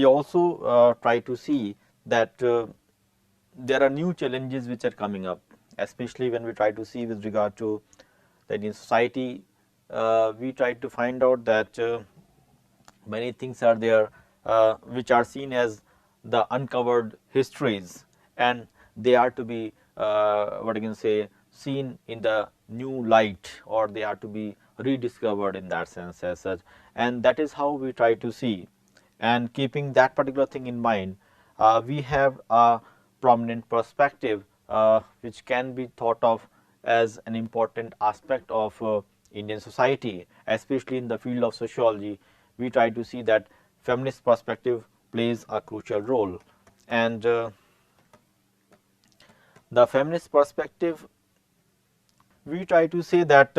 we also try to see that there are new challenges which are coming up, especially when we try to see with regard to that in society. We try to find out that many things are there which are seen as the uncovered histories, and they are to be what you can say seen in the new light, or they are to be rediscovered in that sense as such, and that is how we try to see. And keeping that particular thing in mind, we have a prominent perspective which can be thought of as an important aspect of Indian society, especially in the field of sociology. We try to see that feminist perspective plays a crucial role, and the feminist perspective, we try to say that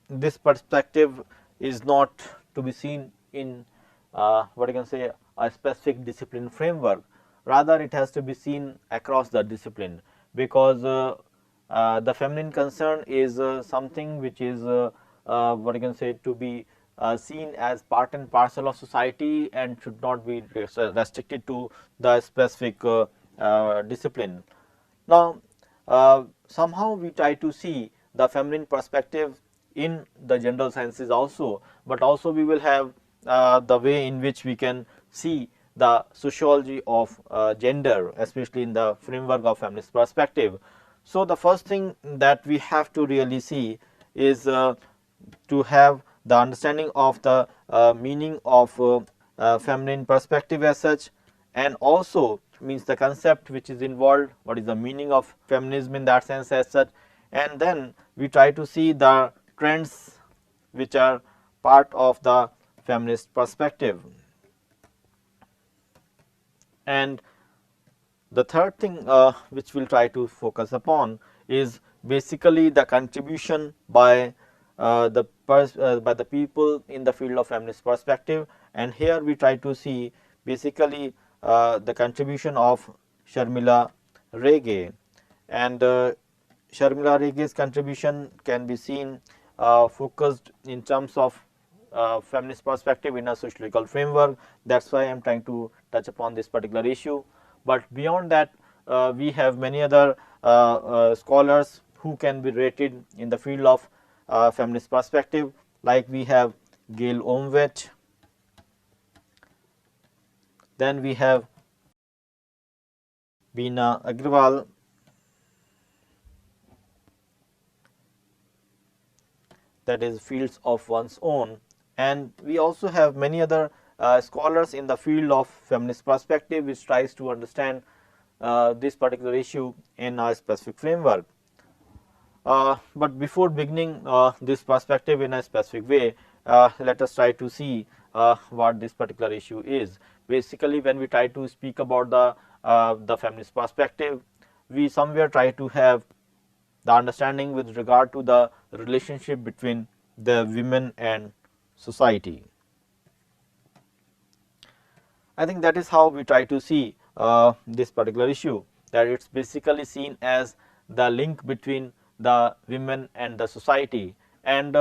this perspective is not to be seen in what I can say a specific discipline framework, rather it has to be seen across the discipline, because the feminine concern is something which is what I can say to be seen as part and parcel of society and should not be restricted to the specific discipline. Now, somehow we try to see the feminine perspective in the general sciences also, but also we will have the way in which we can see the sociology of gender, especially in the framework of feminist perspective. So, the first thing that we have to really see is to have the understanding of the meaning of feminine perspective as such, and also means the concept which is involved, what is the meaning of feminism in that sense as such, and then we try to see the trends which are part of the feminist perspective. And the third thing which we will try to focus upon is basically the contribution by the people in the field of feminist perspective, and here we try to see basically the contribution of Sharmila Rege, and Sharmila Rege's contribution can be seen focused in terms of feminist perspective in a sociological framework. That is why I am trying to touch upon this particular issue. But beyond that, we have many other scholars who can be rated in the field of feminist perspective, like we have Gail Omvet, then we have Beena Agrawal, that is fields of one's own, and we also have many other scholars in the field of feminist perspective which tries to understand this particular issue in a specific framework. But before beginning this perspective in a specific way, let us try to see what this particular issue is. Basically, when we try to speak about the feminist perspective, we somewhere try to have the understanding with regard to the relationship between the women and society. I think that is how we try to see this particular issue, that it is basically seen as the link between the women and the society, and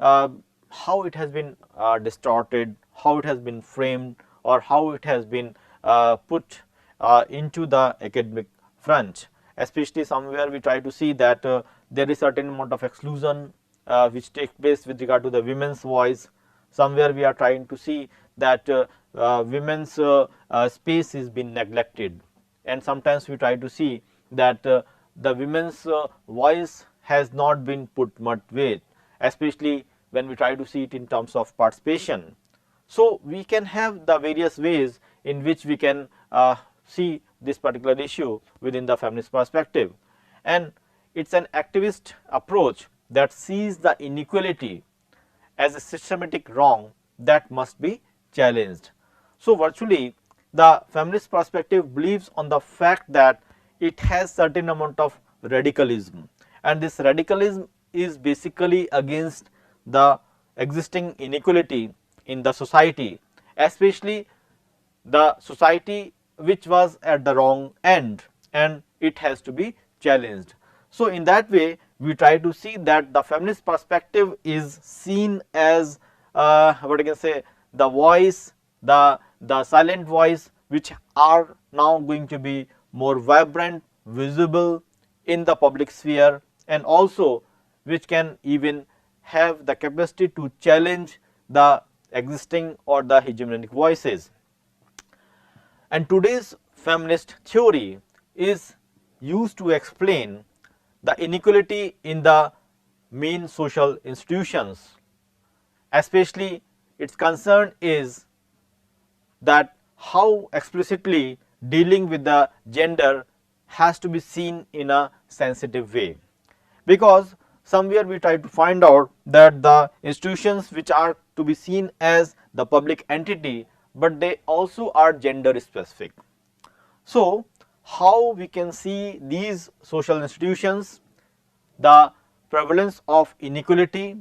how it has been distorted, how it has been framed, or how it has been put into the academic front. Especially somewhere we try to see that there is certain amount of exclusion which takes place with regard to the women's voice. Somewhere we are trying to see that women's space is being neglected, and sometimes we try to see that the women's voice has not been put much weight, especially when we try to see it in terms of participation. So, we can have the various ways in which we can see this particular issue within the feminist perspective, and it is an activist approach that sees the inequality as a systematic wrong that must be challenged. So, virtually the feminist perspective believes on the fact that it has certain amount of radicalism, and this radicalism is basically against the existing inequality in the society, especially the society which was at the wrong end, and it has to be challenged. So, in that way we try to see that the feminist perspective is seen as what I can say the voice, the the silent voice which are now going to be more vibrant, visible in the public sphere, and also which can even have the capacity to challenge the existing or the hegemonic voices. And today's feminist theory is used to explain the inequality in the main social institutions. Especially its concern is that how explicitly dealing with the gender has to be seen in a sensitive way, because somewhere we try to find out that the institutions which are to be seen as the public entity, but they also are gender specific. So, how we can see these social institutions, the prevalence of inequality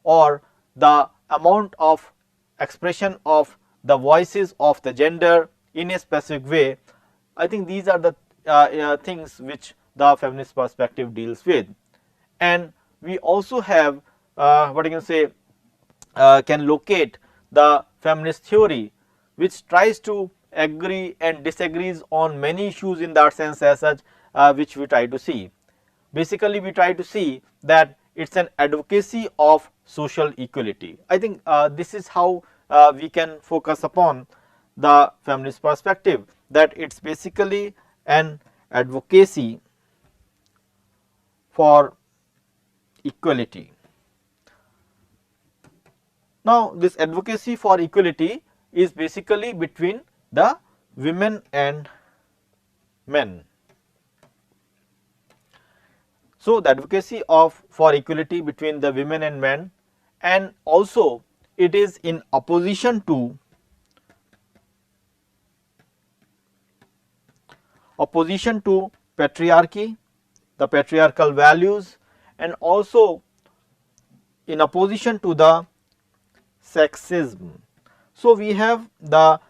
or the amount of expression of the voices of the gender in a specific way, I think these are the things which the feminist perspective deals with. And we also have what you can say can locate the feminist theory which tries to agree and disagrees on many issues in that sense as such, which we try to see. Basically, we try to see that it is an advocacy of social equality. I think this is how we can focus upon the feminist perspective, that it is basically an advocacy for equality. Now, this advocacy for equality is basically between the women and men. So, the advocacy of for equality between the women and men, and also it is in opposition to patriarchy, the patriarchal values, and also in opposition to the sexism. So, we have the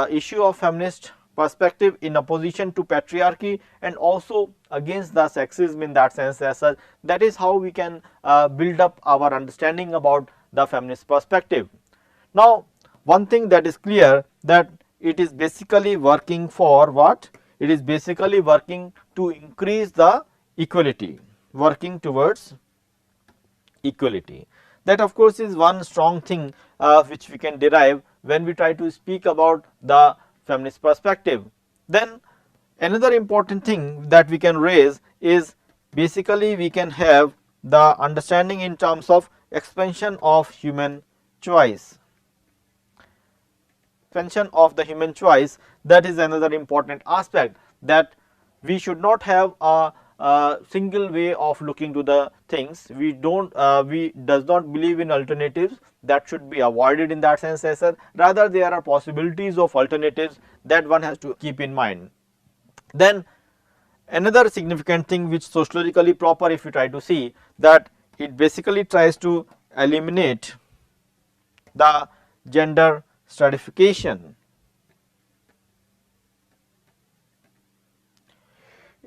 issue of feminist perspective in opposition to patriarchy and also against the sexism in that sense as such. That is how we can build up our understanding about the feminist perspective. Now, one thing that is clear, that it is basically working for what? It is basically working to increase the equality, working towards equality. That of course is one strong thing which we can derive when we try to speak about the feminist perspective. Then another important thing that we can raise is basically we can have the understanding in terms of expansion of human choice. Expansion of the human choice, that is another important aspect, that we should not have a single way of looking to the things. We does not believe in alternatives, that should be avoided in that sense as well. Rather, there are possibilities of alternatives that one has to keep in mind. Then another significant thing which sociologically proper, if you try to see, that it basically tries to eliminate the gender stratification.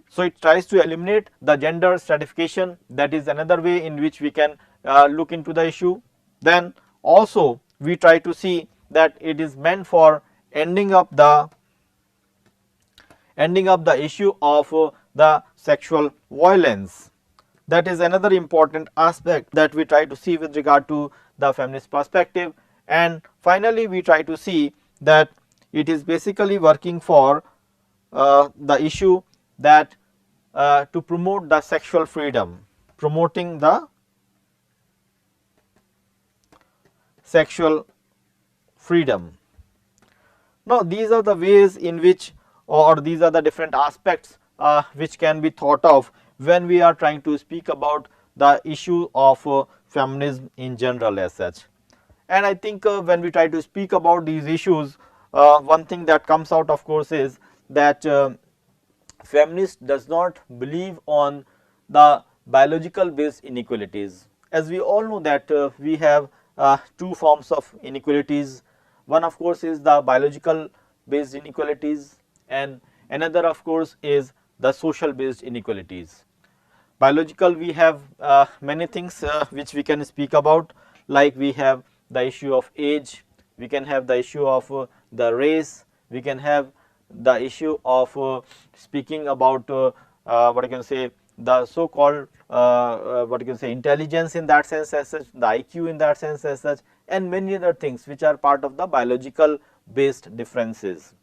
So, it tries to eliminate the gender stratification, that is another way in which we can look into the issue. Then also we try to see that it is meant for ending up the issue of the sexual violence. That is another important aspect that we try to see with regard to the feminist perspective. And finally, we try to see that it is basically working for the issue that to promote the sexual freedom, promoting the sexual freedom. Now, these are the ways in which, or these are the different aspects which can be thought of when we are trying to speak about the issue of feminism in general as such. And I think when we try to speak about these issues, one thing that comes out of course is that feminist does not believe on the biological based inequalities. As we all know that we have two forms of inequalities. One of course is the biological based inequalities, and another of course is the social based inequalities. Biological, we have many things which we can speak about, like we have the issue of age, we can have the issue of the race, we can have the issue of speaking about what I can say, the so called what you can say, intelligence in that sense as such, the IQ in that sense as such, and many other things which are part of the biological based differences.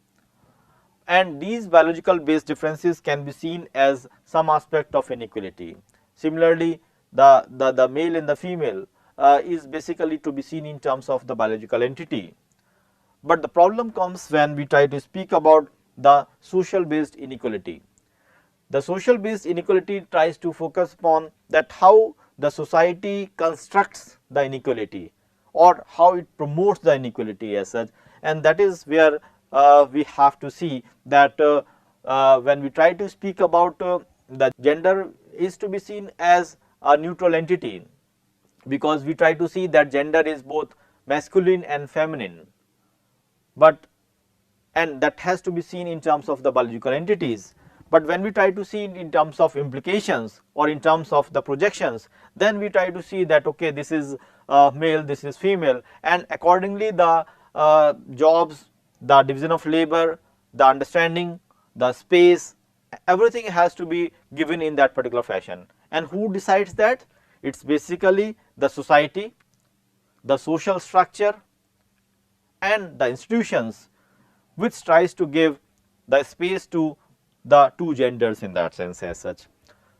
And these biological based differences can be seen as some aspect of inequality. Similarly, the male and the female is basically to be seen in terms of the biological entity. But the problem comes when we try to speak about the social based inequality. The social based inequality tries to focus upon that how the society constructs the inequality or how it promotes the inequality as such, and that is where we have to see that when we try to speak about the gender is to be seen as a neutral entity, because we try to see that gender is both masculine and feminine, but and that has to be seen in terms of the biological entities. But when we try to see it in terms of implications or in terms of the projections, then we try to see that okay, this is male, this is female, and accordingly the jobs, the division of labor, the understanding, the space, everything has to be given in that particular fashion. And who decides that? It is basically the society, the social structure, and the institutions which tries to give the space to the two genders in that sense as such.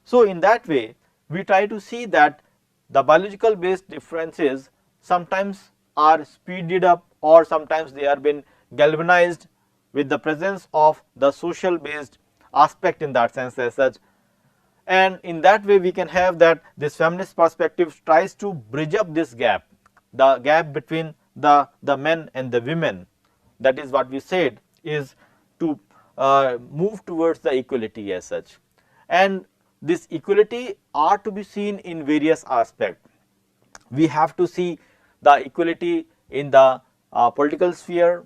So, in that way we try to see that the biological based differences sometimes are speeded up or sometimes they are been galvanized with the presence of the social based aspect in that sense as such. And in that way we can have that this feminist perspective tries to bridge up this gap, the gap between the men and the women. That is what we said is to move towards the equality as such. And this equality are to be seen in various aspects. We have to see the equality in the political sphere,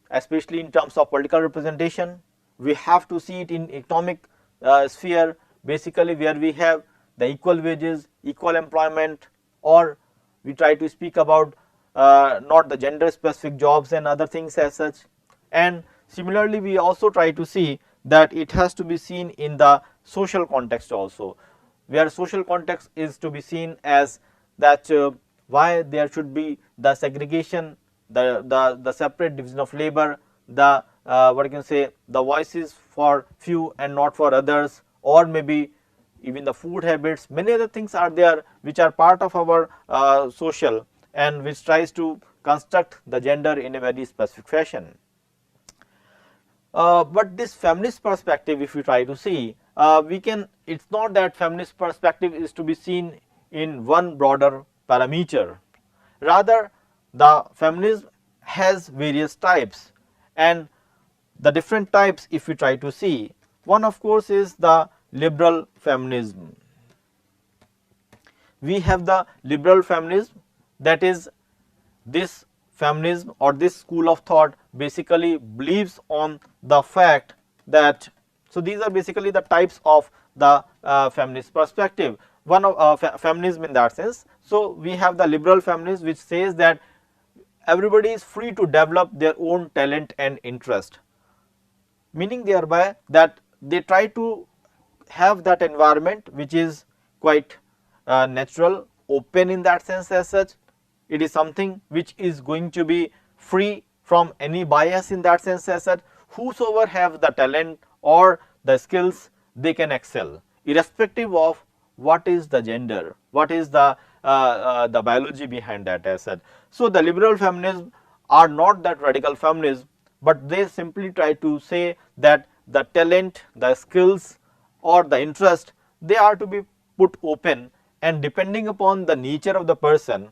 especially in terms of political representation. We have to see it in economic sphere, basically where we have the equal wages, equal employment, or we try to speak about not the gender specific jobs and other things as such. And similarly we also try to see that it has to be seen in the social context also, where social context is to be seen as that why there should be the segregation, the separate division of labor, the what you can say, the voices for few and not for others, or maybe even the food habits, many other things are there which are part of our social and which tries to construct the gender in a very specific fashion. But this feminist perspective, if we try to see, we can, it is not that feminist perspective is to be seen in one broader parameter. Rather, the feminism has various types, and the different types if we try to see, one of course is the liberal feminism. We have the liberal feminism, that is this feminism or this school of thought basically believes on the fact that, so these are basically the types of the feminist perspective, one of feminism in that sense. So, we have the liberal feminism which says that everybody is free to develop their own talent and interest, meaning thereby that they try to have that environment which is quite natural, open in that sense as such. It is something which is going to be free from any bias in that sense as such. Whosoever have the talent or the skills, they can excel irrespective of what is the gender, what is the biology behind that as such. So, the liberal feminism are not that radical feminism, but they simply try to say that the talent, the skills or the interest, they are to be put open, and depending upon the nature of the person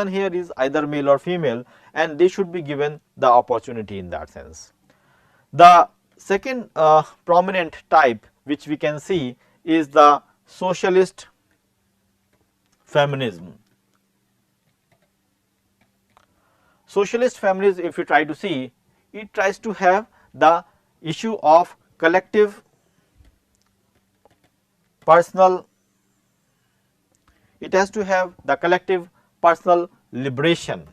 here is either male or female, and they should be given the opportunity in that sense. The second prominent type which we can see is the socialist feminism. Socialist feminism, if you try to see, it tries to have the issue of collective, personal, it has to have the collective personal liberation,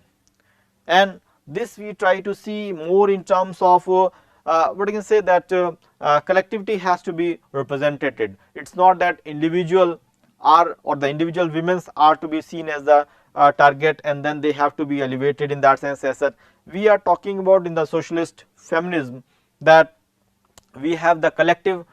and this we try to see more in terms of what you can say that collectivity has to be represented. It's not that individual are or the individual women's are to be seen as the target and then they have to be elevated in that sense as that. We are talking about in the socialist feminism that we have the collective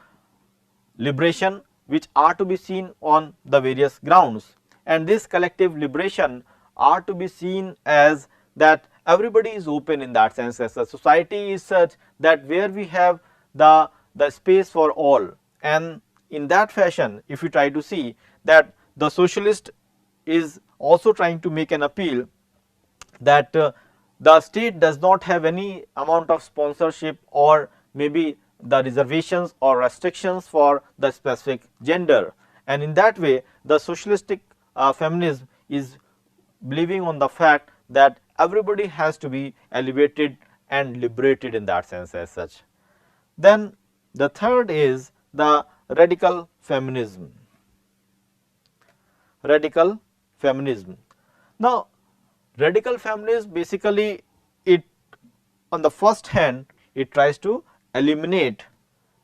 liberation which are to be seen on the various grounds, and this collective liberation are to be seen as that everybody is open in that sense as a society is such that where we have the space for all, and in that fashion if you try to see that the socialist is also trying to make an appeal that the state does not have any amount of sponsorship or maybe the reservations or restrictions for the specific gender, and in that way the socialistic feminism is believing on the fact that everybody has to be elevated and liberated in that sense as such. Then the third is the radical feminism. Radical feminism. Now, radical feminism basically it on the first hand it tries to eliminate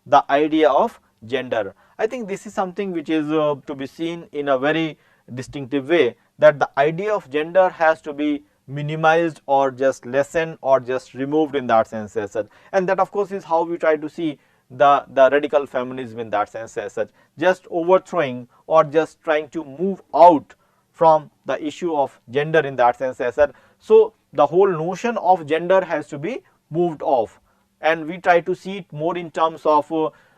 the idea of gender. I think this is something which is to be seen in a very distinctive way, that the idea of gender has to be minimized or just lessened or just removed in that sense as such, and that of course is how we try to see the radical feminism in that sense as such, just overthrowing or just trying to move out from the issue of gender in that sense as such. So, the whole notion of gender has to be moved off, and we try to see it more in terms of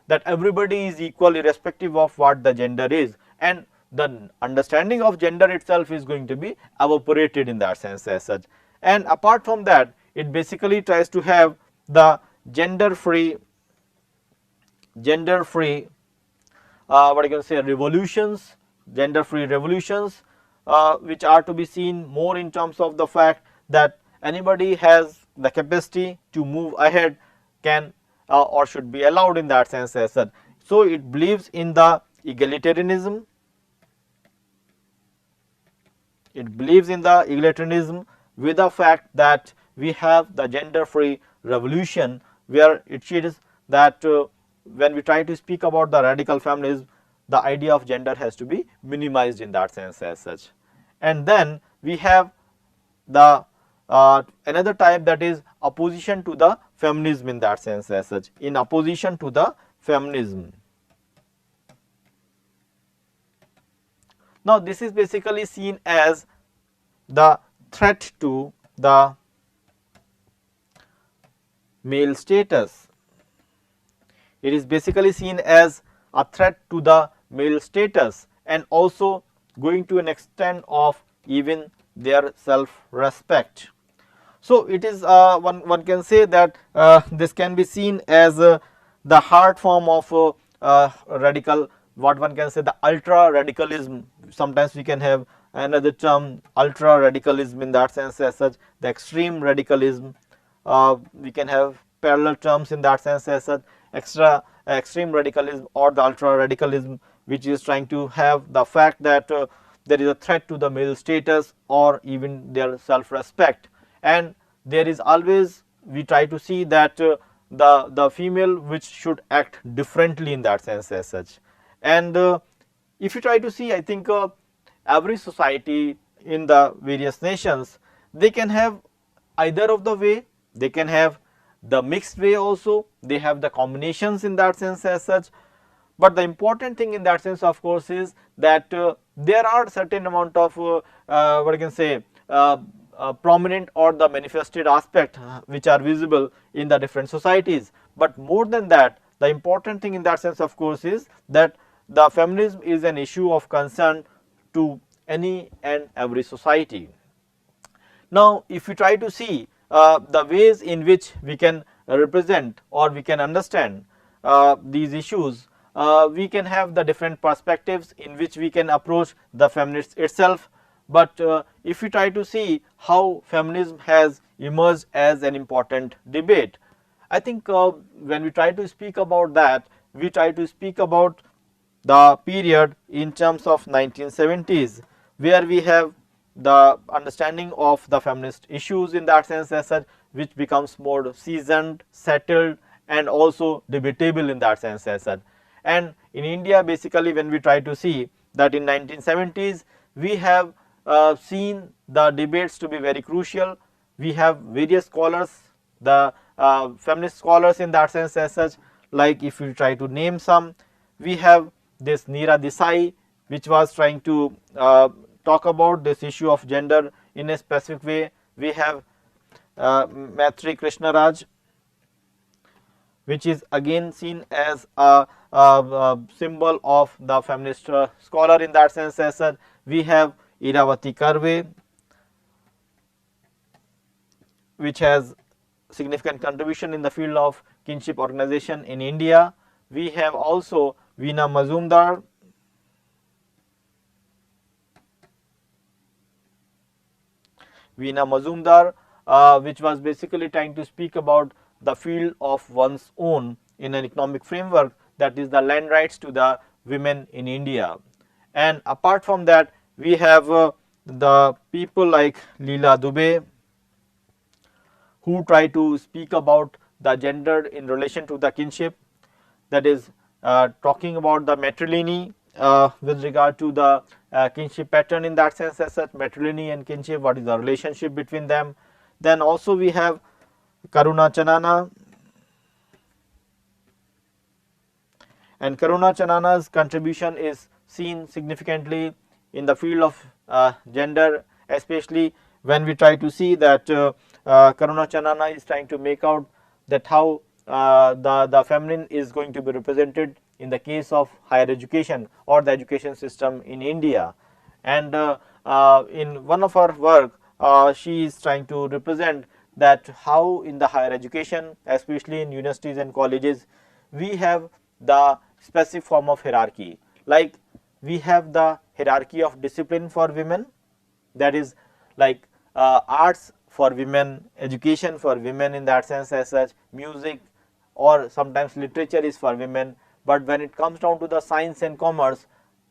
that everybody is equal irrespective of what the gender is, and the understanding of gender itself is going to be evaporated in that sense as such. And apart from that, it basically tries to have the gender free what I can say revolutions, gender free revolutions, which are to be seen more in terms of the fact that anybody has the capacity to move ahead can or should be allowed in that sense as such. So, it believes in the egalitarianism. It believes in the egalitarianism with the fact that we have the gender free revolution, where it is that when we try to speak about the radical feminism, the idea of gender has to be minimized in that sense as such. And then we have the another type, that is opposition to the feminism in that sense as such. In opposition to the feminism, now this is basically seen as the threat to the male status. It is basically seen as a threat to the male status and also going to an extent of even their self respect. So, it is one can say that this can be seen as the hard form of radical, what one can say the ultra radicalism. Sometimes we can have another term ultra radicalism in that sense as such, the extreme radicalism. We can have parallel terms in that sense as such, extreme radicalism or the ultra radicalism, which is trying to have the fact that there is a threat to the male status or even their self respect, and there is always we try to see that the female which should act differently in that sense as such. And if you try to see, I think every society in the various nations, they can have either of the way, they can have the mixed way also, they have the combinations in that sense as such. But the important thing in that sense of course is that there are certain amount of what I can say prominent or the manifested aspect which are visible in the different societies. But more than that, the important thing in that sense of course is that the feminism is an issue of concern to any and every society. Now, if we try to see the ways in which we can represent or we can understand these issues, we can have the different perspectives in which we can approach the feminism itself. But if we try to see how feminism has emerged as an important debate, I think when we try to speak about that, we try to speak about the period in terms of 1970s, where we have the understanding of the feminist issues in that sense as such, which becomes more seasoned, settled, and also debatable in that sense as such. And in India, basically, when we try to see that in 1970s, we have seen the debates to be very crucial. We have various scholars, the feminist scholars in that sense as such, like if we try to name some, we have this Neera Desai, which was trying to talk about this issue of gender in a specific way. We have Maitri Krishnaraj, which is again seen as a symbol of the feminist scholar in that sense as such. We have Iravati Karve, which has significant contribution in the field of kinship organization in India. We have also Veena Mazumdar, which was basically trying to speak about the field of one's own in an economic framework, that is the land rights to the women in India. And apart from that, we have the people like Leela Dubey, who try to speak about the gender in relation to the kinship, that is talking about the matrilineal with regard to the kinship pattern in that sense as such, matrilineal and kinship, what is the relationship between them. Then also we have Karuna Chanana, and Karuna Chanana's contribution is seen significantly in the field of gender, especially when we try to see that Karuna Chanana is trying to make out that how the feminine is going to be represented in the case of higher education or the education system in India. And in one of her work, she is trying to represent that how in the higher education, especially in universities and colleges, we have the specific form of hierarchy. Like we have the hierarchy of discipline for women, that is like arts for women, education for women in that sense as such, music or sometimes literature is for women. But when it comes down to the science and commerce,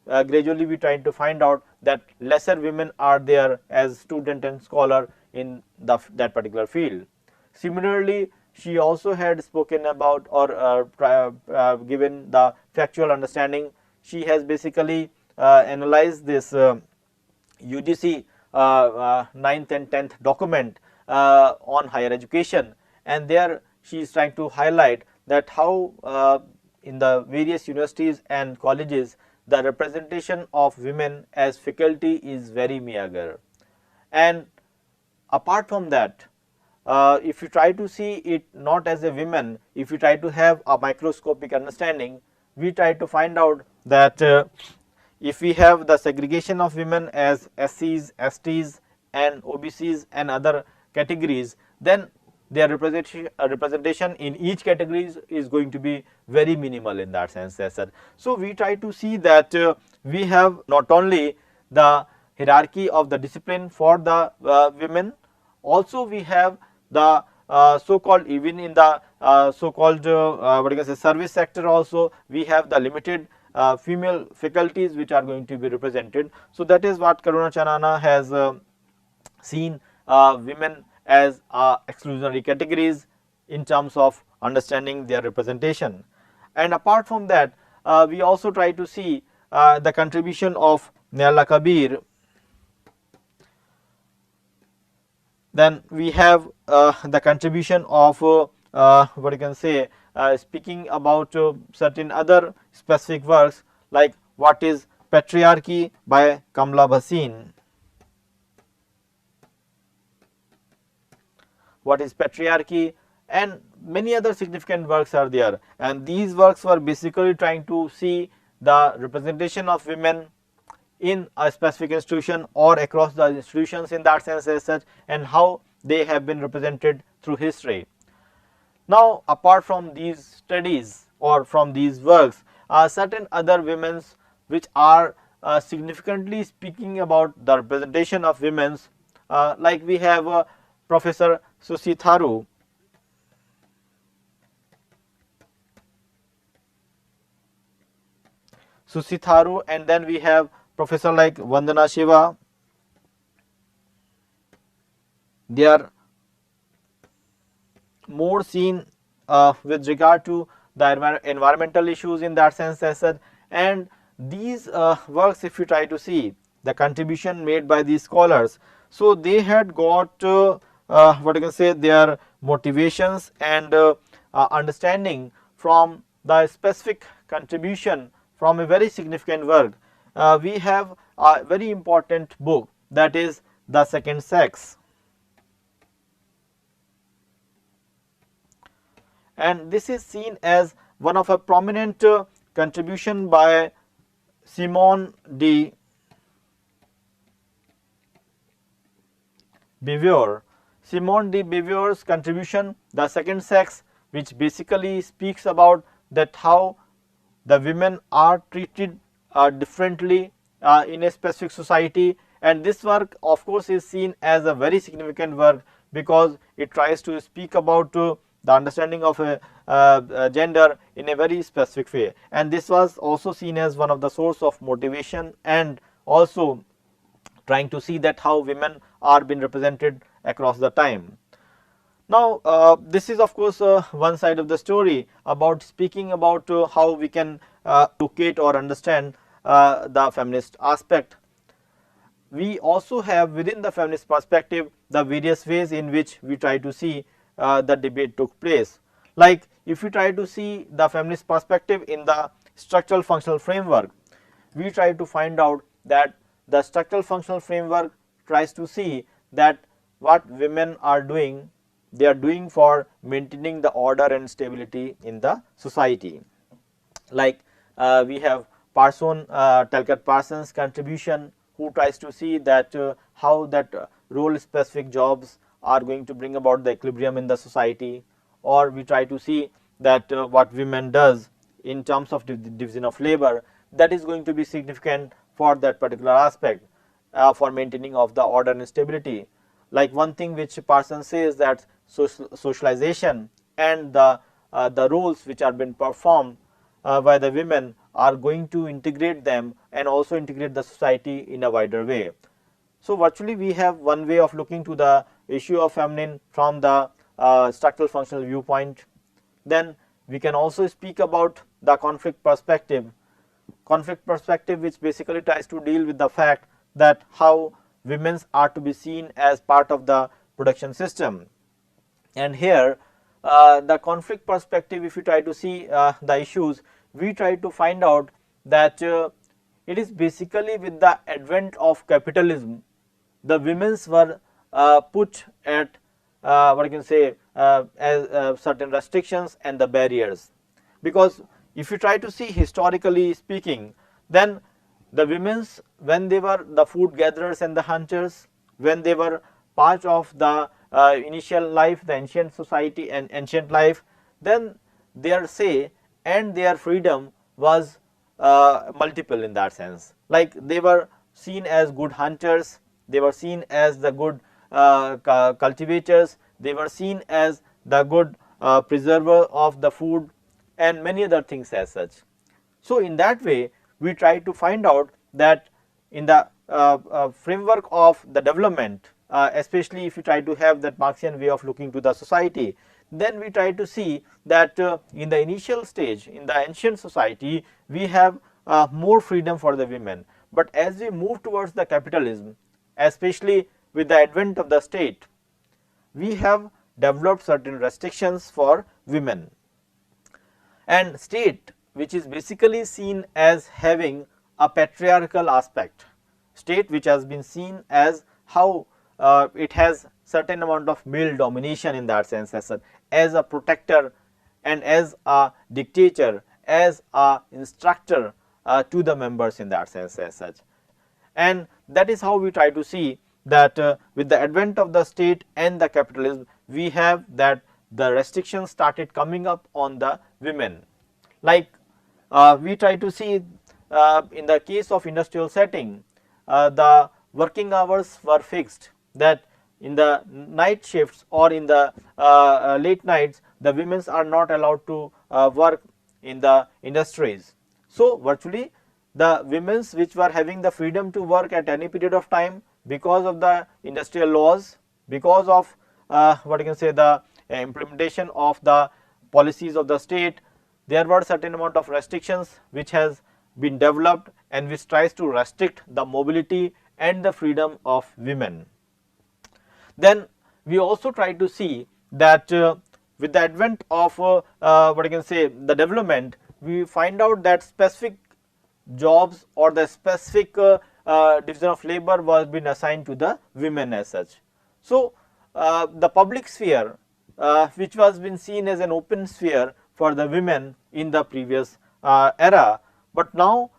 gradually we try to find out that lesser women are there as student and scholar in that particular field. Similarly, she also had spoken about or given the factual understanding. She has basically analyzed this UGC 9th and 10th document on higher education, and there she is trying to highlight that how in the various universities and colleges the representation of women as faculty is very meager. And apart from that, if you try to see it not as a women, if you try to have a microscopic understanding, we try to find out that if we have the segregation of women as SCs, STs and OBCs and other categories, then their representation in each category is going to be very minimal in that sense as such. So we try to see that we have not only the hierarchy of the discipline for the women, also we have the so called, even in the so called what you can say service sector also, we have the limited female faculties which are going to be represented. So that is what Karuna Chanana has seen women as exclusionary categories in terms of understanding their representation. And apart from that, we also try to see the contribution of Naila Kabir. Then we have the contribution of what you can say speaking about certain other specific works, like what is patriarchy by Kamla Bhasin. What is patriarchy, and many other significant works are there, and these works were basically trying to see the representation of women in a specific institution or across the institutions in that sense as such, and how they have been represented through history. Now, apart from these studies or from these works, certain other women's which are significantly speaking about the representation of women's, like we have Professor Susi Tharu, and then we have Professor like Vandana Shiva, they are more seen with regard to the environmental issues in that sense as such. And these works, if you try to see the contribution made by these scholars, so they had got what you can say, their motivations and understanding from the specific contribution from a very significant work. We have a very important book, that is The Second Sex, and this is seen as one of a prominent contribution by Simone de Beauvoir. Simone de Beauvoir's contribution, The Second Sex, which basically speaks about that how the women are treated differently in a specific society, and this work of course is seen as a very significant work because it tries to speak about the understanding of a gender in a very specific way, and this was also seen as one of the source of motivation and also trying to see that how women are being represented across the time. Now, this is of course one side of the story about speaking about how we can locate or understand the feminist aspect. We also have within the feminist perspective the various ways in which we try to see the debate took place. Like if we try to see the feminist perspective in the structural functional framework, we try to find out that the structural functional framework tries to see that what women are doing, they are doing for maintaining the order and stability in the society. Like we have Talcott Parsons contribution, who tries to see that how that role specific jobs are going to bring about the equilibrium in the society, or we try to see that what women does in terms of division of labor, that is going to be significant for that particular aspect for maintaining of the order and stability. Like one thing which Parsons says that socialization and the roles which are being performed by the women are going to integrate them and also integrate the society in a wider way. So virtually we have one way of looking to the issue of feminine from the structural functional viewpoint. Then we can also speak about the conflict perspective. Conflict perspective, which basically tries to deal with the fact that how women are to be seen as part of the production system. And here the conflict perspective, if you try to see the issues, we try to find out that it is basically with the advent of capitalism, the women's were put at what you can say as certain restrictions and the barriers, because if you try to see historically speaking, then the women's, when they were the food gatherers and the hunters, when they were part of the initial life, the ancient society and ancient life, then their say and their freedom was multiple in that sense. Like they were seen as good hunters, they were seen as the good cultivators, they were seen as the good preserver of the food and many other things as such. So in that way we try to find out that in the framework of the development, especially if you try to have that Marxian way of looking to the society, then we try to see that in the initial stage in the ancient society we have more freedom for the women, but as we move towards the capitalism, especially with the advent of the state, we have developed certain restrictions for women. And state, which is basically seen as having a patriarchal aspect, state which has been seen as how it has certain amount of male domination in that sense as a protector and as a dictator, as a instructor to the members in that sense as such. And that is how we try to see that with the advent of the state and the capitalism, we have that the restrictions started coming up on the women. Like we try to see in the case of industrial setting, the working hours were fixed, that in the night shifts or in the late nights, the women are not allowed to work in the industries. So virtually the women which were having the freedom to work at any period of time because of the industrial laws, because of what you can say, the implementation of the policies of the state, there were certain amount of restrictions which has been developed and which tries to restrict the mobility and the freedom of women. Then we also try to see that with the advent of what I can say, the development, we find out that specific jobs or the specific division of labor was been assigned to the women as such. So the public sphere, which was been seen as an open sphere for the women in the previous era, but now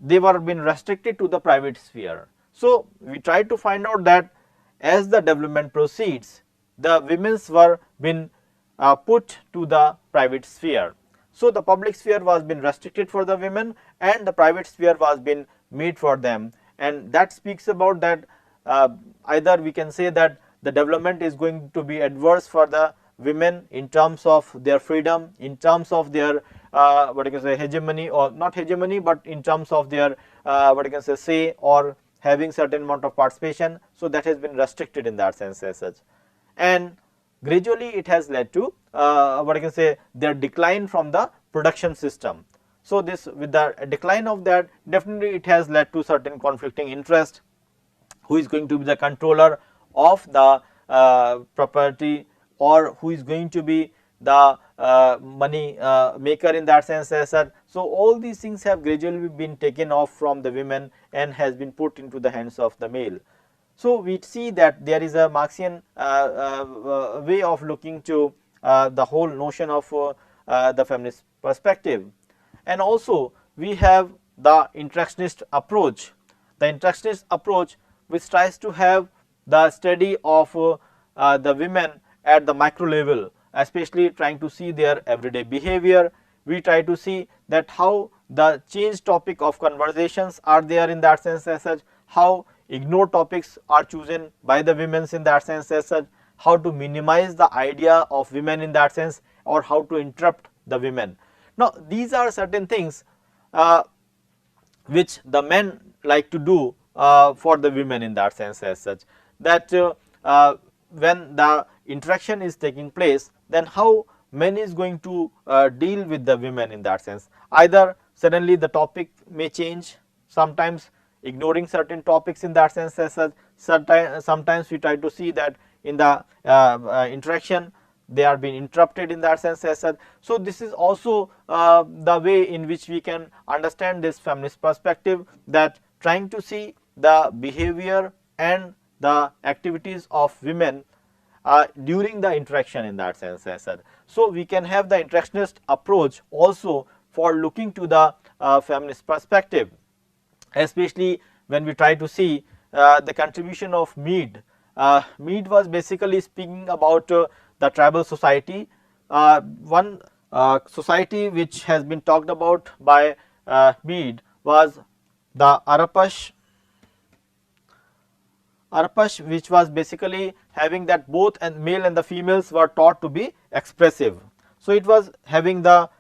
they were been restricted to the private sphere. So we try to find out that as the development proceeds, the women's were been put to the private sphere. So the public sphere was been restricted for the women and the private sphere was been made for them, and that speaks about that either we can say that the development is going to be adverse for the women in terms of their freedom, in terms of their what you can say, hegemony, or not hegemony, but in terms of their what you can say or having certain amount of participation. So that has been restricted in that sense as such, and gradually it has led to what I can say, their decline from the production system. So this, with the decline of that, definitely it has led to certain conflicting interest. Who is going to be the controller of the property, or who is going to be the money maker in that sense as such. So all these things have gradually been taken off from the women and has been put into the hands of the male. So we see that there is a Marxian way of looking to the whole notion of the feminist perspective, and also we have the interactionist approach. The interactionist approach, which tries to have the study of the women at the micro level, especially trying to see their everyday behavior. We try to see that how the change topic of conversations are there in that sense as such, how ignored topics are chosen by the women in that sense as such, how to minimize the idea of women in that sense, or how to interrupt the women. Now these are certain things which the men like to do for the women in that sense as such, that when the interaction is taking place, then how men is going to deal with the women in that sense. Either suddenly the topic may change, sometimes ignoring certain topics in that sense as such. Sometimes we try to see that in the interaction they are being interrupted in that sense as such. So this is also the way in which we can understand this feminist perspective, that trying to see the behavior and the activities of women during the interaction in that sense as such. So we can have the interactionist approach also for looking to the feminist perspective, especially when we try to see the contribution of Mead. Mead was basically speaking about the tribal society. One society which has been talked about by Mead was the Arapash, which was basically having that both and male and the females were taught to be expressive. So it was having the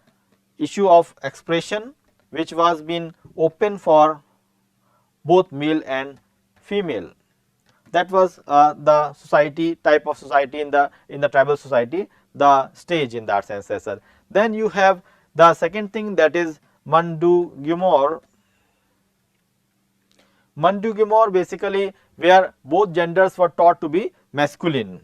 issue of expression which was being open for both male and female. That was the society, type of society in the tribal society, the stage in that sense as well. Then you have the second thing, that is Mandugumor. Mandugumor basically where both genders were taught to be masculine.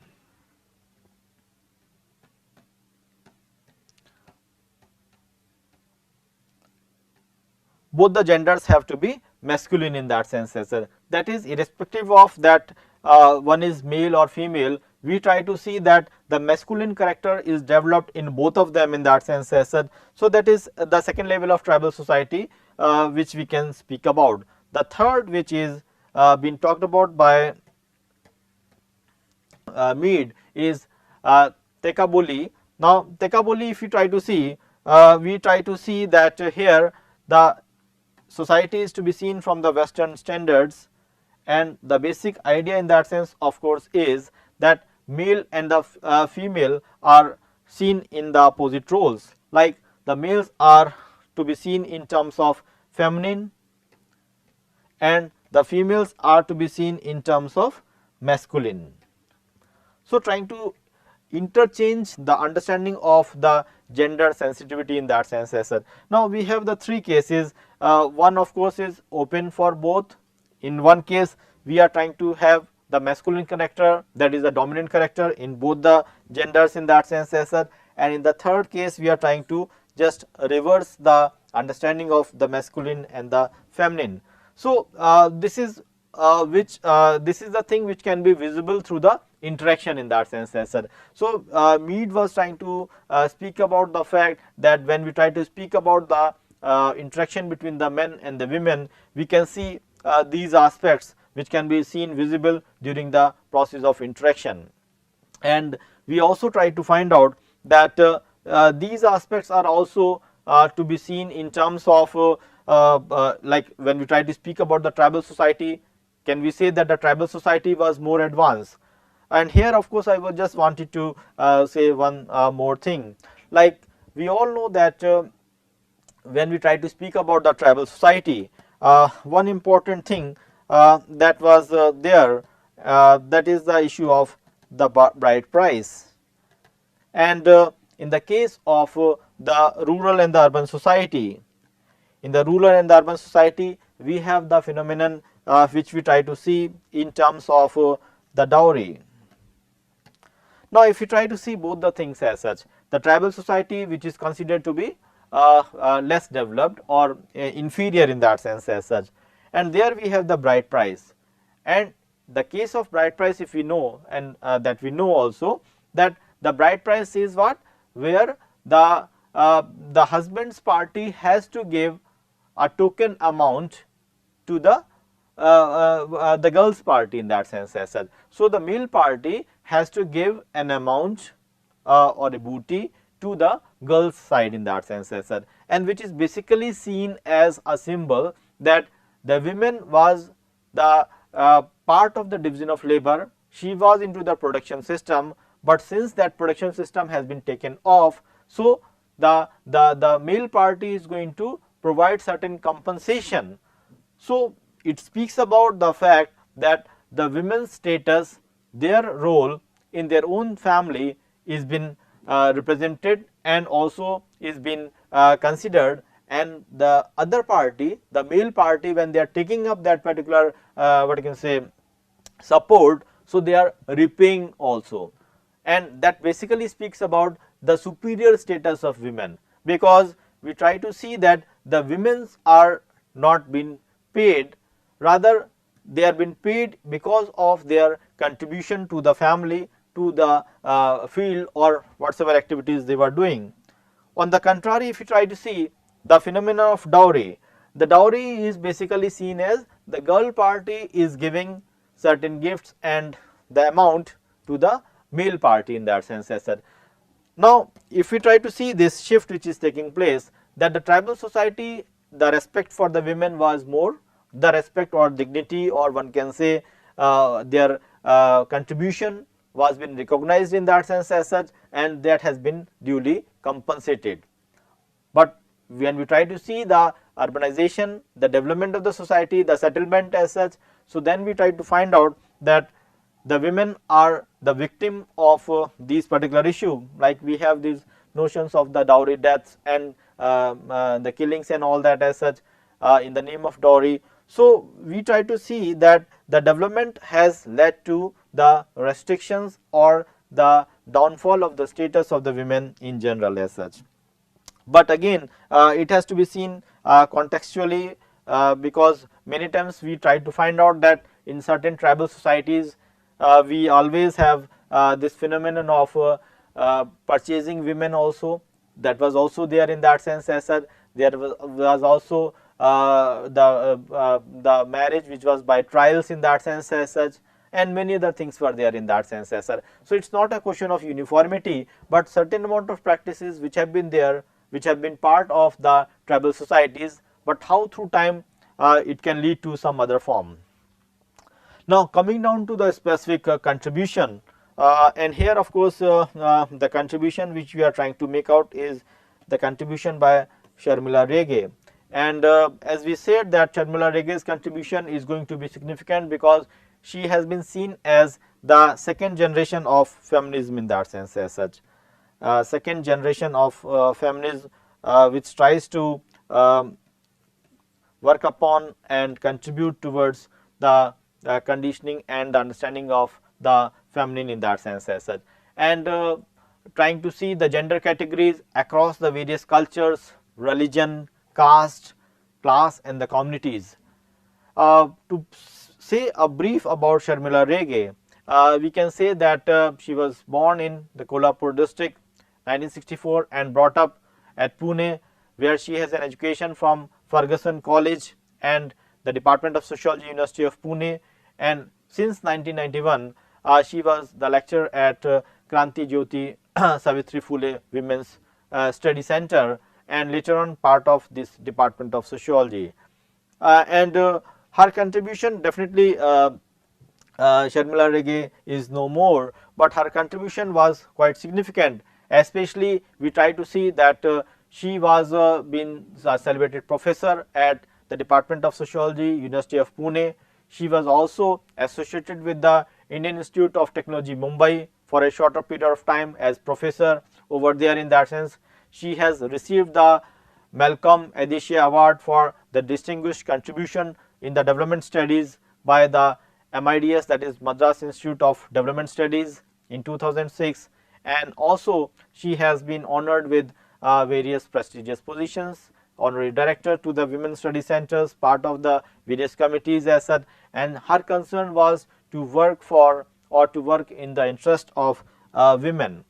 Both the genders have to be masculine in that sense as well. That is, irrespective of that one is male or female, we try to see that the masculine character is developed in both of them in that sense as well. So that is the second level of tribal society which we can speak about. The third, which is been talked about by Mead, is Tekaboli. Now Tekaboli, if you try to see, we try to see that here the society is to be seen from the Western standards, and the basic idea in that sense of course is that male and the female are seen in the opposite roles, like the males are to be seen in terms of feminine and the females are to be seen in terms of masculine. So, trying to interchange the understanding of the gender sensitivity in that sense as such. Now, we have the three cases. One of course is open for both. In one case, we are trying to have the masculine character, that is the dominant character in both the genders in that sense as such, and in the third case we are trying to just reverse the understanding of the masculine and the feminine. So, this is this is the thing which can be visible through the interaction in that sense as such. So, Mead was trying to speak about the fact that when we try to speak about the interaction between the men and the women, we can see these aspects which can be seen visible during the process of interaction. And we also try to find out that these aspects are also to be seen in terms of like when we try to speak about the tribal society, can we say that the tribal society was more advanced? And here of course, I was just wanted to say one more thing. Like we all know that when we try to speak about the tribal society, one important thing that was there, that is the issue of the bride price. And in the case of the rural and the urban society, in the rural and the urban society, we have the phenomenon which we try to see in terms of the dowry. Now, if you try to see both the things as such, the tribal society which is considered to be less developed or inferior in that sense as such, and there we have the bride price. And the case of bride price, if we know, and that we know also that the bride price is what, where the husband's party has to give a token amount to the girl's party in that sense as such. So, the male party has to give an amount or a booty to the girl's side in that sense as such, and which is basically seen as a symbol that the women was the part of the division of labor, she was into the production system, but since that production system has been taken off, so the male party is going to provide certain compensation. So, it speaks about the fact that the women's status, their role in their own family is been represented and also is been considered, and the other party, the male party, when they are taking up that particular what you can say support, so they are repaying also, and that basically speaks about the superior status of women, because we try to see that the women are not being paid, rather they are being paid because of their contribution to the family, to the field or whatsoever activities they were doing. On the contrary, if you try to see the phenomena of dowry, the dowry is basically seen as the girl party is giving certain gifts and the amount to the male party in that sense as such. Now, if we try to see this shift which is taking place, that the tribal society, the respect for the women was more, the respect or dignity, or one can say their contribution was been recognized in that sense as such, and that has been duly compensated. But when we try to see the urbanization, the development of the society, the settlement as such, so then we try to find out that the women are the victim of these particular issue, like we have these notions of the dowry deaths and the killings and all that as such in the name of dowry. So, we try to see that the development has led to the restrictions or the downfall of the status of the women in general as such. But again it has to be seen contextually, because many times we try to find out that in certain tribal societies we always have this phenomenon of purchasing women also, that was also there in that sense as such. There was also the marriage which was by trials in that sense as such, and many other things were there in that sense as such. So, it is not a question of uniformity, but certain amount of practices which have been there, which have been part of the tribal societies, but how through time it can lead to some other form. Now, coming down to the specific contribution, and here of course the contribution which we are trying to make out is the contribution by Sharmila Rege. And as we said that Sharmila Rege's contribution is going to be significant because she has been seen as the second generation of feminism in that sense as such. Second generation of feminism which tries to um, work upon and contribute towards the conditioning and the understanding of the feminine in that sense as such, and trying to see the gender categories across the various cultures, religion, caste, class and the communities. To say a brief about Sharmila Rege, we can say that she was born in the Kolhapur district 1964 and brought up at Pune, where she has an education from Ferguson College and the Department of Sociology, University of Pune, and since 1991 she was the lecturer at Kranti Jyoti Savitri Phule Women's Study Center, and later on part of this Department of Sociology. And her contribution definitely, Sharmila Rege is no more, but her contribution was quite significant. Especially we try to see that she was been a celebrated professor at the Department of Sociology, University of Pune. She was also associated with the Indian Institute of Technology, Mumbai for a shorter period of time as professor over there. In that sense, she has received the Malcolm Adishia Award for the distinguished contribution in the development studies by the MIDS, that is Madras Institute of Development Studies, in 2006, and also she has been honored with various prestigious positions, honorary director to the Women Study Centers, part of the various committees as such, and her concern was to work for or to work in the interest of women.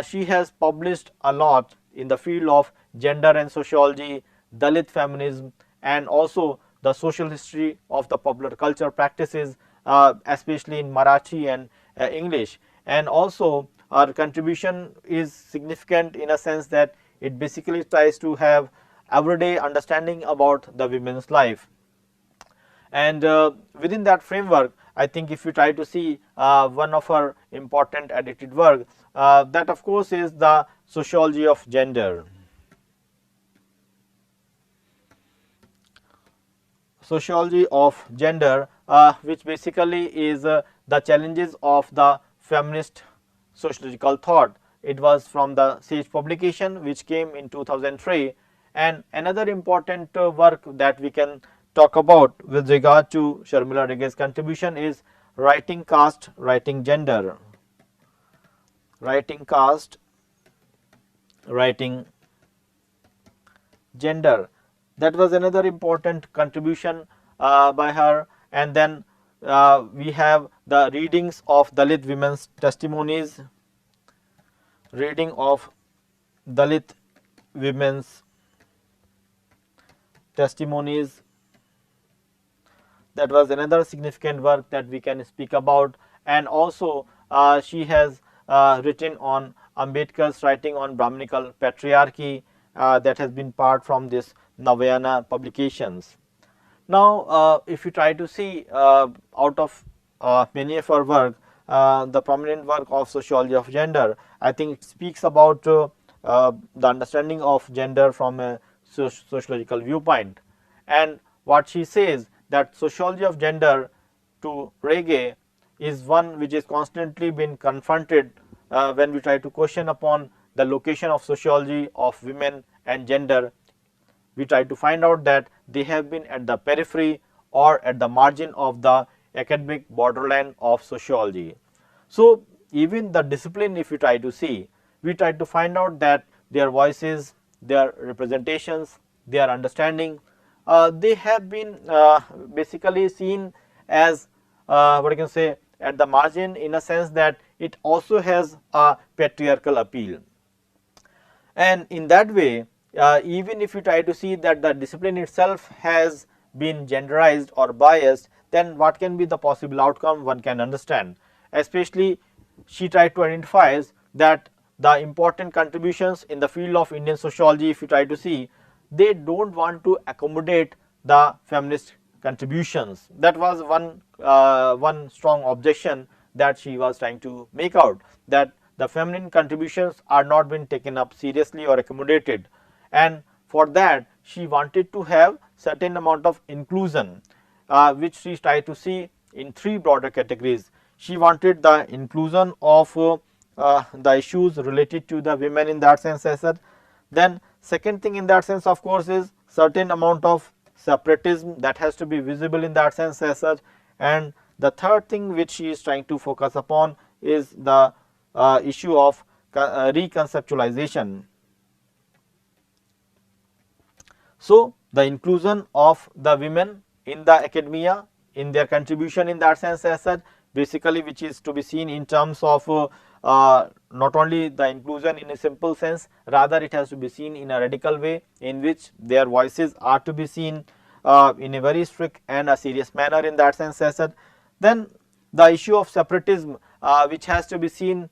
She has published a lot in the field of gender and sociology, Dalit feminism, and also the social history of the popular culture practices, especially in Marathi and English. And also our contribution is significant in a sense that it basically tries to have everyday understanding about the women's life. And within that framework, I think if you try to see one of her important edited work, that of course is the Sociology of Gender. Sociology of Gender, which basically is the challenges of the feminist sociological thought. It was from the Sage publication which came in 2003, and another important work that we can talk about with regard to Sharmila Rege's contribution is Writing Caste, Writing Gender. Writing Caste, Writing Gender. That was another important contribution by her. And then we have the readings of Dalit women's testimonies, reading of Dalit women's testimonies. That was another significant work that we can speak about. And also she has written on Ambedkar's writing on Brahminical patriarchy, that has been part from this Navayana publications. Now if you try to see out of many of our work, the prominent work of Sociology of Gender, I think it speaks about the understanding of gender from a sociological viewpoint. And what she says, that Sociology of Gender to Rege is one which is constantly been confronted when we try to question upon the location of sociology of women and gender. We try to find out that they have been at the periphery or at the margin of the academic borderland of sociology. So even the discipline, if you try to see, we try to find out that their voices, their representations, their understanding, they have been basically seen as what you can say at the margin, in a sense that it also has a patriarchal appeal. And in that way, even if you try to see that the discipline itself has been genderized or biased, then what can be the possible outcome one can understand. Especially she tried to identify that the important contributions in the field of Indian sociology, if you try to see, they do not want to accommodate the feminist contributions. That was one strong objection that she was trying to make out, that the feminine contributions are not being taken up seriously or accommodated, and for that she wanted to have certain amount of inclusion, which she tried to see in three broader categories. she wanted the inclusion of the issues related to the women in that sense as such. Then second thing in that sense of course is certain amount of separatism that has to be visible in that sense as such. And the third thing which she is trying to focus upon is the issue of reconceptualization. So, the inclusion of the women in the academia, in their contribution in that sense as such, basically which is to be seen in terms of not only the inclusion in a simple sense, rather it has to be seen in a radical way in which their voices are to be seen in a very strict and a serious manner in that sense as such. Then the issue of separatism which has to be seen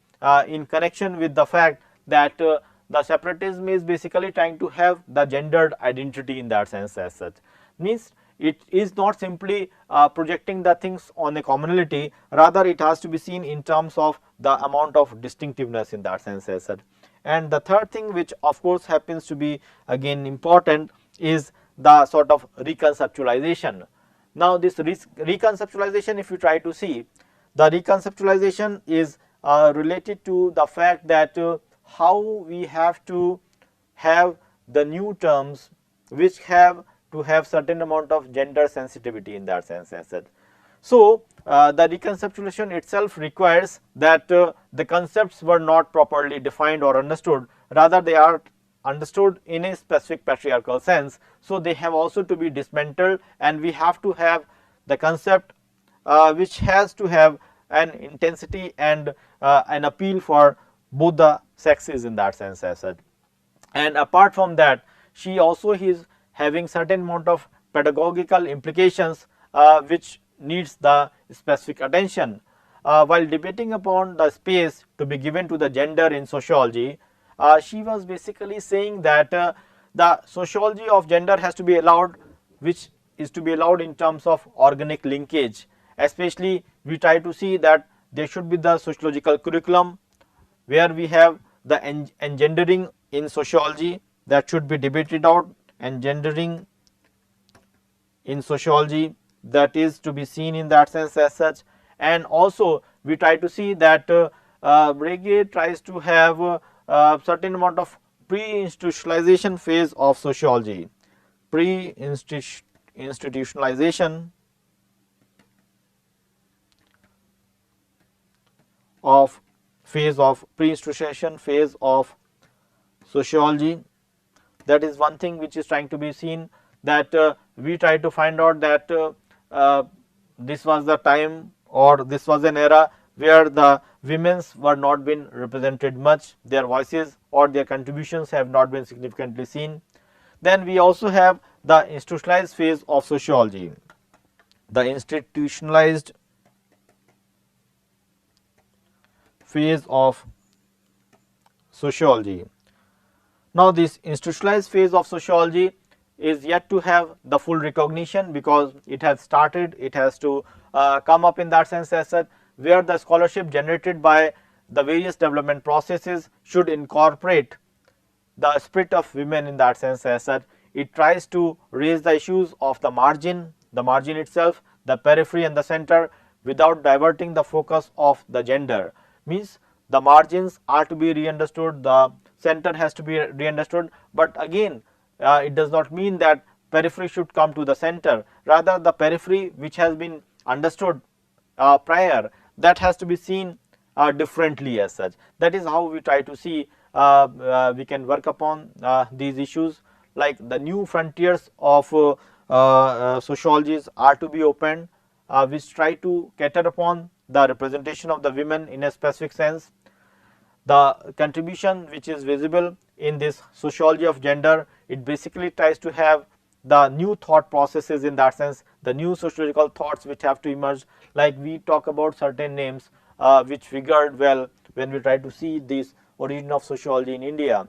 in connection with the fact that the separatism is basically trying to have the gendered identity in that sense as such. Means it is not simply projecting the things on a commonality, rather it has to be seen in terms of the amount of distinctiveness in that sense as such. And the third thing which of course happens to be again important is the sort of reconceptualization. Now this reconceptualization, if you try to see, the reconceptualization is related to the fact that how we have to have the new terms which have to have certain amount of gender sensitivity in that sense as such. So, the reconceptualization itself requires that the concepts were not properly defined or understood, rather they are understood in a specific patriarchal sense. So, they have also to be dismantled, and we have to have the concept which has to have an intensity and an appeal for both the sexes in that sense as such. And apart from that, she also is having certain amount of pedagogical implications which needs the specific attention. While debating upon the space to be given to the gender in sociology, she was basically saying that the sociology of gender has to be allowed, which is to be allowed in terms of organic linkage. Especially we try to see that there should be the sociological curriculum where we have the engendering in sociology that should be debated out, engendering in sociology that is to be seen in that sense as such. And also we try to see that Breguet tries to have certain amount of pre-institutionalization phase of sociology, pre-institutionalization of pre-institutionalization phase of sociology. That is one thing which is trying to be seen, that we try to find out that this was the time or this was an era where the women's were not been represented much, their voices or their contributions have not been significantly seen. Then we also have the institutionalized phase of sociology, the institutionalized phase of sociology. Now this institutionalized phase of sociology is yet to have the full recognition, because it has started, it has to come up in that sense as such, where the scholarship generated by the various development processes should incorporate the spirit of women in that sense as such. It tries to raise the issues of the margin itself, the periphery and the center, without diverting the focus of the gender. Means the margins are to be re-understood, the center has to be re-understood, but again it does not mean that periphery should come to the center, rather the periphery which has been understood prior, that has to be seen differently as such. That is how we try to see we can work upon these issues, like the new frontiers of sociologies are to be opened, which try to cater upon the representation of the women in a specific sense. The contribution which is visible in this sociology of gender, it basically tries to have the new thought processes in that sense, the new sociological thoughts which have to emerge. Like we talk about certain names which figured well when we try to see this origin of sociology in India,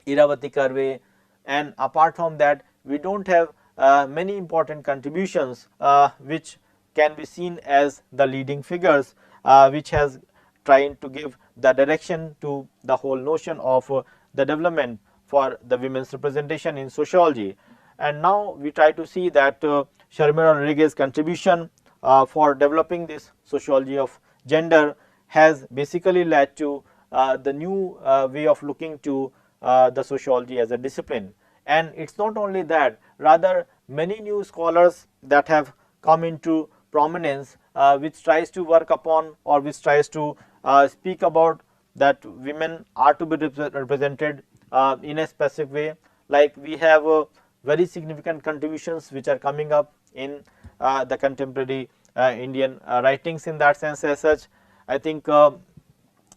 Iravati Karve, and apart from that we do not have many important contributions which can be seen as the leading figures which has trying to give the direction to the whole notion of the development for the women's representation in sociology. And now we try to see that Sharmila Rodriguez's contribution for developing this sociology of gender has basically led to the new way of looking to the sociology as a discipline. And it is not only that, rather many new scholars that have come into prominence which tries to work upon, or which tries to speak about that women are to be represented in a specific way. Like we have very significant contributions which are coming up in the contemporary Indian writings in that sense as such. I think Professor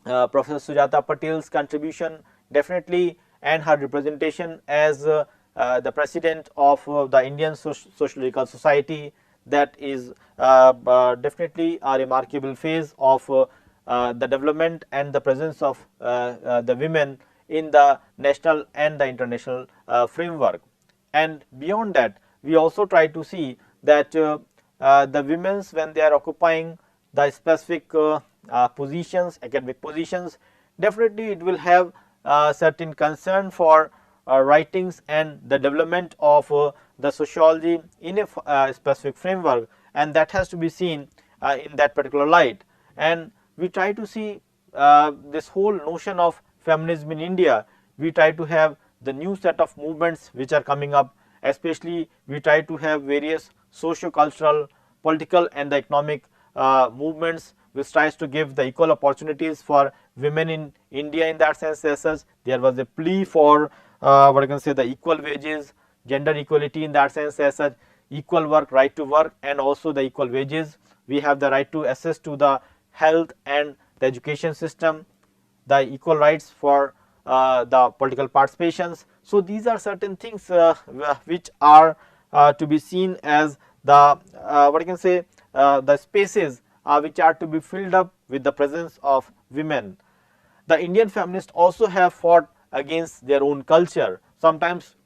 Sujata Patel's contribution definitely, and her representation as the president of the Indian Sociological Society, that is definitely a remarkable phase of the development and the presence of the women in the national and the international framework. And beyond that, we also try to see that the women's, when they are occupying the specific positions, academic positions, definitely it will have certain concern for writings and the development of the sociology in a specific framework, and that has to be seen in that particular light. And we try to see this whole notion of feminism in India. We try to have the new set of movements which are coming up, especially we try to have various socio-cultural, political and the economic movements which tries to give the equal opportunities for women in India. In that sense as such, there was a plea for what I can say, the equal wages, gender equality in that sense as such, equal work, right to work, and also the equal wages. We have the right to access to the health and the education system, the equal rights for the political participations. So these are certain things which are to be seen as the what I can say, the spaces which are to be filled up with the presence of women. The Indian feminists also have fought against their own culture. Sometimes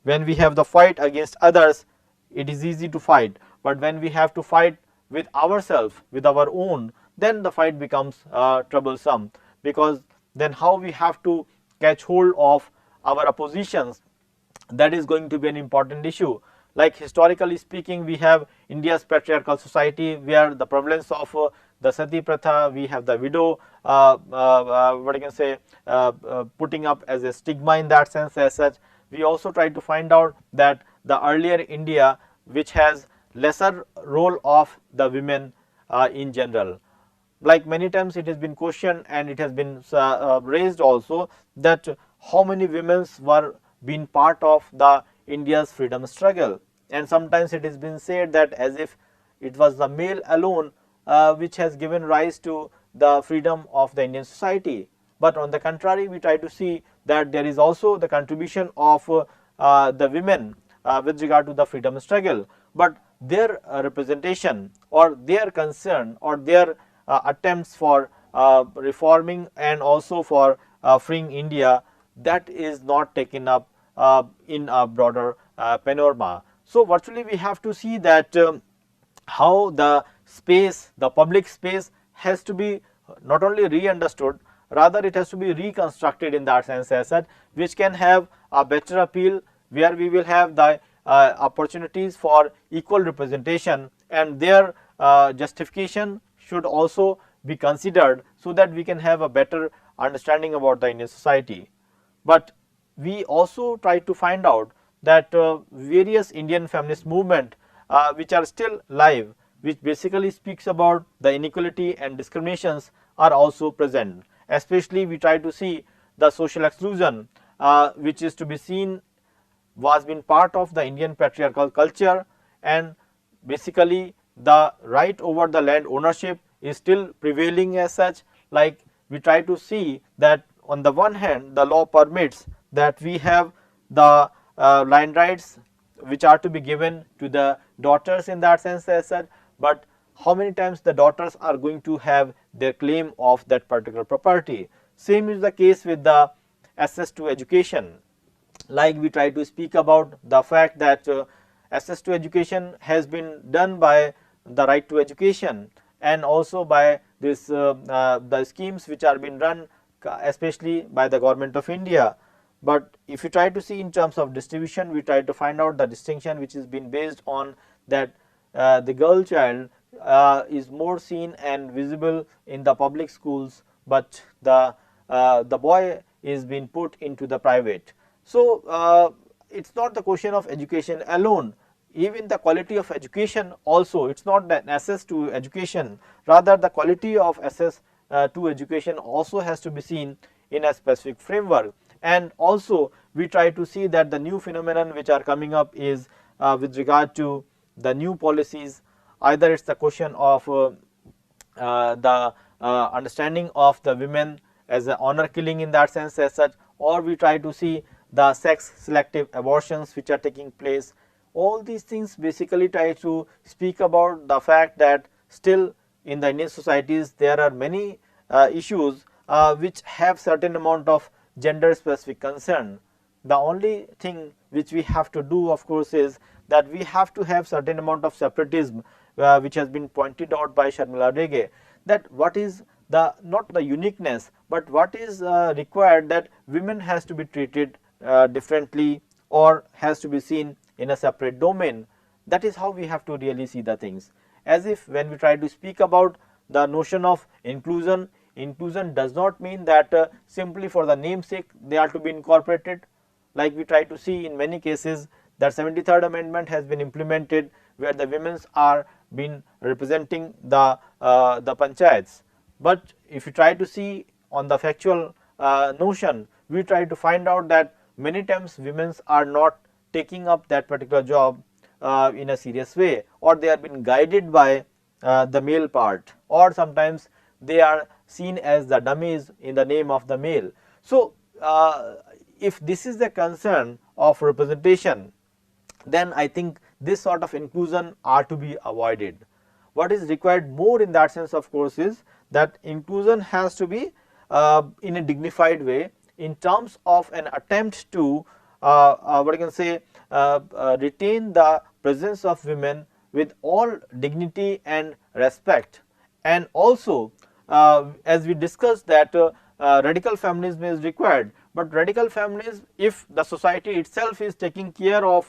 when we have the fight against others, it is easy to fight, but when we have to fight with ourselves, with our own, then the fight becomes troublesome, because then how we have to catch hold of our oppositions, that is going to be an important issue. Like historically speaking, we have India's patriarchal society where the prevalence of the sati pratha, we have the widow what I can say, putting up as a stigma in that sense as such. We also try to find out that the earlier India, which has lesser role of the women in general. Like many times it has been questioned and it has been raised also that how many women were being part of the India's freedom struggle, and sometimes it has been said that as if it was the male alone which has given rise to the freedom of the Indian society. But on the contrary, we try to see that there is also the contribution of the women with regard to the freedom struggle, but their representation or their concern or their attempts for reforming and also for freeing India, that is not taken up in a broader panorama. So virtually we have to see that how the space, the public space has to be not only re-understood, rather it has to be reconstructed in that sense as such, which can have a better appeal, where we will have the opportunities for equal representation, and their justification should also be considered, so that we can have a better understanding about the Indian society. But we also try to find out that various Indian feminist movement which are still live, which basically speaks about the inequality and discriminations, are also present. Especially we try to see the social exclusion which is to be seen was been part of the Indian patriarchal culture, and basically the right over the land ownership is still prevailing as such. Like we try to see that on the one hand the law permits that we have the land rights which are to be given to the daughters in that sense as such, but how many times the daughters are going to have their claim of that particular property. Same is the case with the access to education. Like we try to speak about the fact that access to education has been done by the right to education, and also by this the schemes which are being run especially by the government of India. But if you try to see in terms of distribution, we try to find out the distinction which is being based on that the girl child is more seen and visible in the public schools, but the boy is being put into the private. So it is not the question of education alone, even the quality of education also, it is not the access to education, rather the quality of access to education also has to be seen in a specific framework. And also we try to see that the new phenomenon which are coming up is with regard to the new policies, either it is the question of the understanding of the women as an honor killing in that sense as such, or we try to see the sex selective abortions which are taking place. All these things basically try to speak about the fact that still in the Indian societies there are many issues which have certain amount of gender specific concern. The only thing which we have to do of course is that we have to have certain amount of separatism which has been pointed out by Sharmila Rege, that what is the not the uniqueness, but what is required, that women has to be treated differently or has to be seen in a separate domain. That is how we have to really see the things. As if when we try to speak about the notion of inclusion, inclusion does not mean that simply for the namesake they are to be incorporated. Like we try to see in many cases that 73rd amendment has been implemented where the women are been representing the panchayats, but if you try to see on the factual notion, we try to find out that many times women are not taking up that particular job in a serious way, or they are being guided by the male part, or sometimes they are seen as the dummies in the name of the male. So if this is the concern of representation, then I think this sort of inclusion are to be avoided. What is required more in that sense of course is that inclusion has to be in a dignified way in terms of an attempt to what you can say retain the presence of women with all dignity and respect. And also as we discussed that radical feminism is required, but radical feminism, if the society itself is taking care of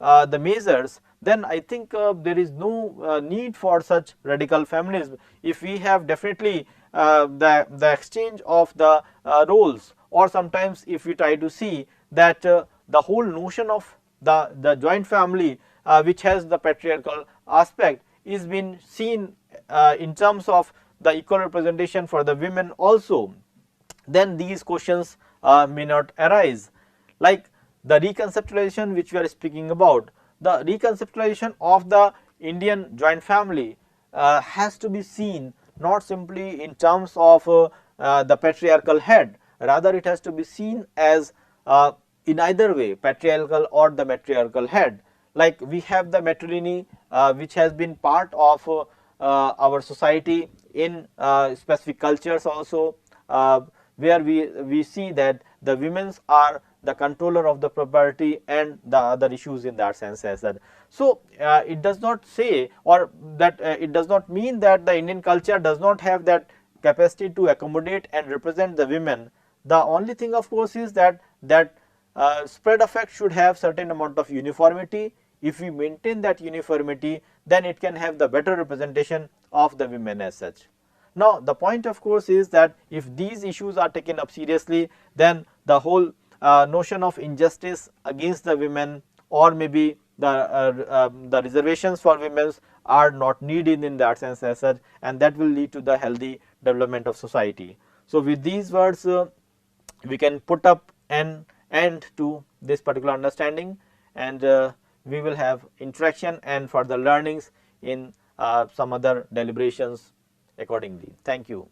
the measures, then I think there is no need for such radical feminism. If we have definitely the exchange of the roles, or sometimes if we try to see that the whole notion of the joint family which has the patriarchal aspect is being seen in terms of the equal representation for the women also, then these questions may not arise. Like the reconceptualization which we are speaking about, the reconceptualization of the Indian joint family has to be seen not simply in terms of the patriarchal head, rather it has to be seen as in either way, patriarchal or the matriarchal head. Like we have the matrilineal which has been part of our society in specific cultures also, where we see that the women are the controller of the property and the other issues in that sense as that. So it does not say, or that it does not mean that the Indian culture does not have that capacity to accommodate and represent the women. The only thing of course is that spread effect should have certain amount of uniformity. If we maintain that uniformity, then it can have the better representation of the women as such. Now the point of course is that if these issues are taken up seriously, then the whole notion of injustice against the women, or maybe the reservations for women are not needed in that sense as such, and that will lead to the healthy development of society. So with these words we can put up an end to this particular understanding, and we will have interaction and further learnings in some other deliberations accordingly. Thank you.